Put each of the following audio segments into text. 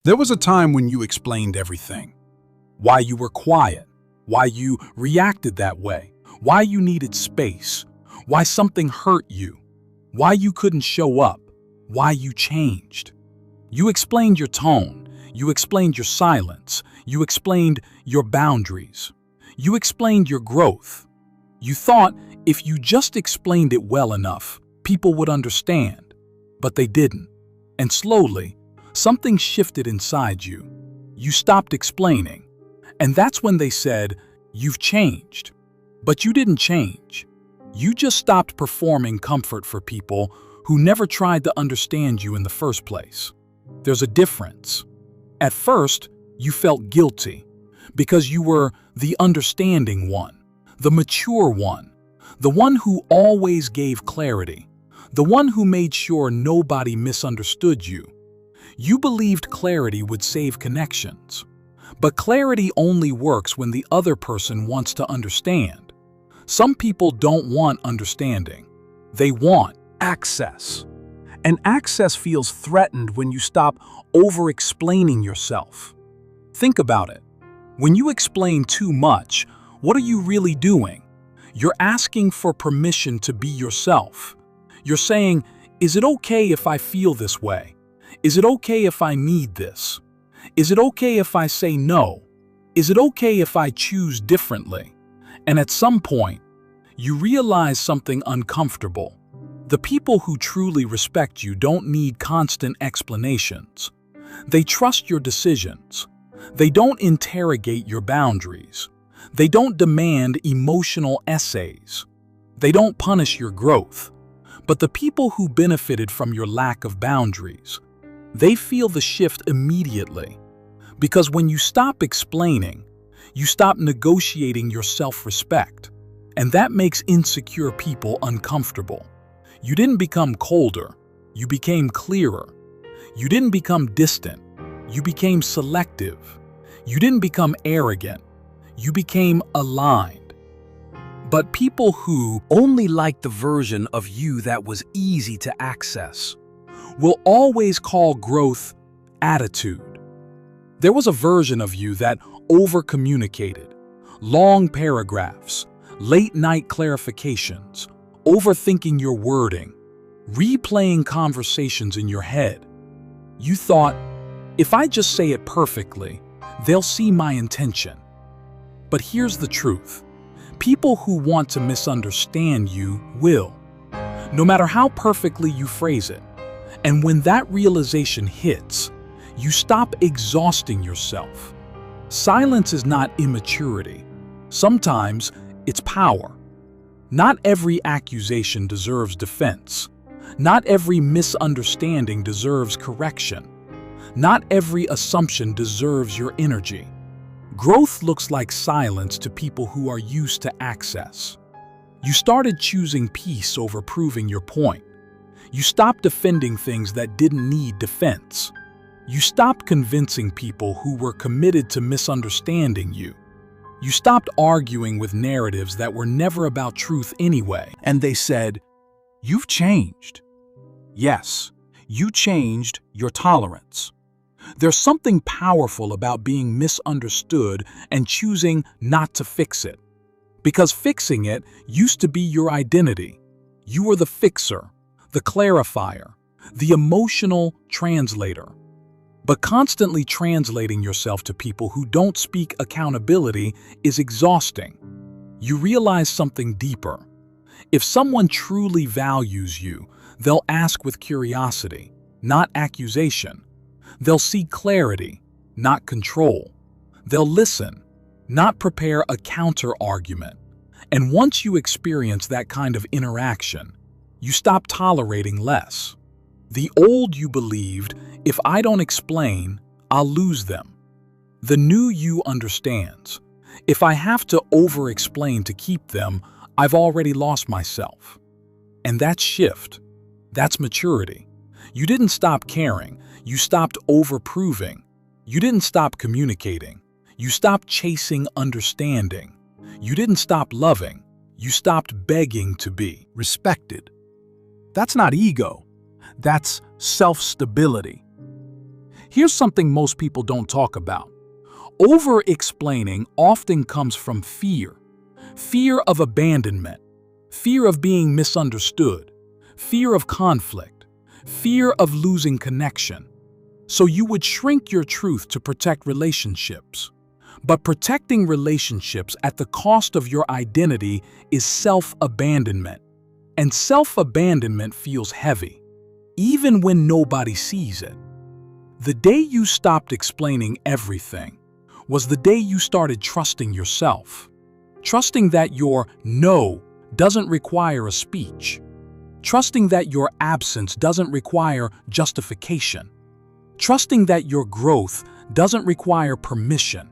There was a time when you explained everything. Why you were quiet, why you reacted that way, why you needed space, why something hurt you, why you couldn't show up, why you changed. You explained your tone, you explained your silence, you explained your boundaries, you explained your growth. You thought if you just explained it well enough, people would understand, but they didn't. And slowly, something shifted inside you. You stopped explaining. And that's when they said, "You've changed." But you didn't change. You just stopped performing comfort for people who never tried to understand you in the first place. There's a difference. At first, you felt guilty because you were the understanding one, the mature one, the one who always gave clarity, the one who made sure nobody misunderstood you. You believed clarity would save connections. But clarity only works when the other person wants to understand. Some people don't want understanding. They want access. And access feels threatened when you stop over-explaining yourself. Think about it. When you explain too much, what are you really doing? You're asking for permission to be yourself. You're saying, "Is it okay if I feel this way? Is it okay if I need this? Is it okay if I say no? Is it okay if I choose differently?" And at some point, you realize something uncomfortable. The people who truly respect you don't need constant explanations. They trust your decisions. They don't interrogate your boundaries. They don't demand emotional essays. They don't punish your growth. But the people who benefited from your lack of boundaries, they feel the shift immediately. Because when you stop explaining, you stop negotiating your self-respect. And that makes insecure people uncomfortable. You didn't become colder, you became clearer. You didn't become distant, you became selective. You didn't become arrogant, you became aligned. But people who only like the version of you that was easy to access will always call growth attitude. There was a version of you that over-communicated, long paragraphs, late-night clarifications, overthinking your wording, replaying conversations in your head. You thought, if I just say it perfectly, they'll see my intention. But here's the truth. People who want to misunderstand you will, no matter how perfectly you phrase it. And when that realization hits, you stop exhausting yourself. Silence is not immaturity. Sometimes it's power. Not every accusation deserves defense. Not every misunderstanding deserves correction. Not every assumption deserves your energy. Growth looks like silence to people who are used to access. You started choosing peace over proving your point. You stopped defending things that didn't need defense. You stopped convincing people who were committed to misunderstanding you. You stopped arguing with narratives that were never about truth anyway. And they said, "You've changed." Yes, you changed your tolerance. There's something powerful about being misunderstood and choosing not to fix it. Because fixing it used to be your identity. You were the fixer, the clarifier, the emotional translator. But constantly translating yourself to people who don't speak accountability is exhausting. You realize something deeper. If someone truly values you, they'll ask with curiosity, not accusation. They'll seek clarity, not control. They'll listen, not prepare a counter-argument. And once you experience that kind of interaction, you stop tolerating less. The old you believed, if I don't explain, I'll lose them. The new you understands. If I have to over-explain to keep them, I've already lost myself. And that shift, that's maturity. You didn't stop caring, you stopped over-proving. You didn't stop communicating, you stopped chasing understanding. You didn't stop loving, you stopped begging to be respected. That's not ego. That's self-stability. Here's something most people don't talk about. Over-explaining often comes from fear. Fear of abandonment, fear of being misunderstood, fear of conflict, fear of losing connection. So you would shrink your truth to protect relationships. But protecting relationships at the cost of your identity is self-abandonment. And self-abandonment feels heavy, even when nobody sees it. The day you stopped explaining everything was the day you started trusting yourself. Trusting that your no doesn't require a speech. Trusting that your absence doesn't require justification. Trusting that your growth doesn't require permission.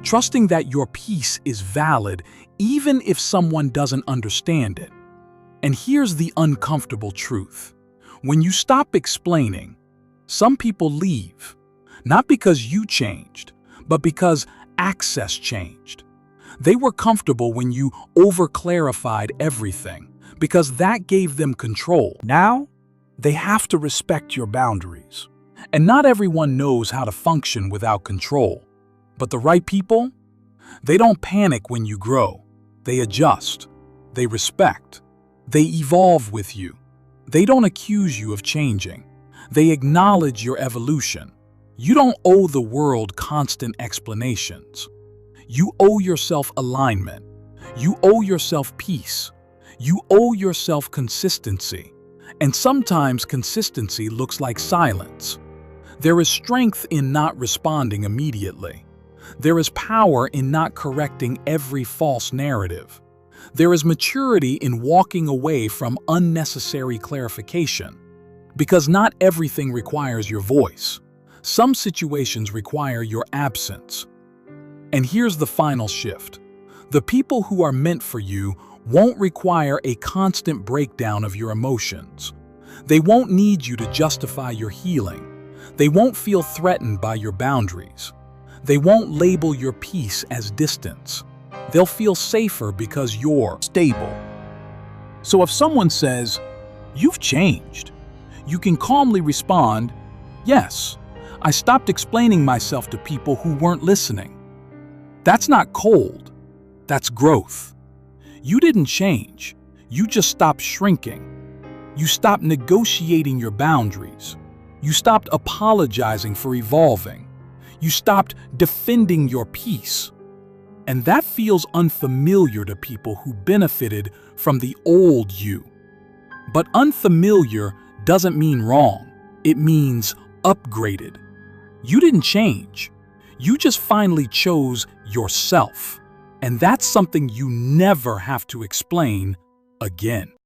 Trusting that your peace is valid even if someone doesn't understand it. And here's the uncomfortable truth. When you stop explaining, some people leave, not because you changed, but because access changed. They were comfortable when you over-clarified everything, because that gave them control. Now, they have to respect your boundaries. And not everyone knows how to function without control. But the right people, they don't panic when you grow. They adjust. They respect. They evolve with you. They don't accuse you of changing. They acknowledge your evolution. You don't owe the world constant explanations. You owe yourself alignment. You owe yourself peace. You owe yourself consistency. And sometimes consistency looks like silence. There is strength in not responding immediately. There is power in not correcting every false narrative. There is maturity in walking away from unnecessary clarification. Because not everything requires your voice. Some situations require your absence. And here's the final shift. The people who are meant for you won't require a constant breakdown of your emotions. They won't need you to justify your healing. They won't feel threatened by your boundaries. They won't label your peace as distance. They'll feel safer because you're stable. So if someone says, "You've changed," you can calmly respond, "Yes, I stopped explaining myself to people who weren't listening." That's not cold. That's growth. You didn't change. You just stopped shrinking. You stopped negotiating your boundaries. You stopped apologizing for evolving. You stopped defending your peace. And that feels unfamiliar to people who benefited from the old you. But unfamiliar doesn't mean wrong. It means upgraded. You didn't change. You just finally chose yourself. And that's something you never have to explain again.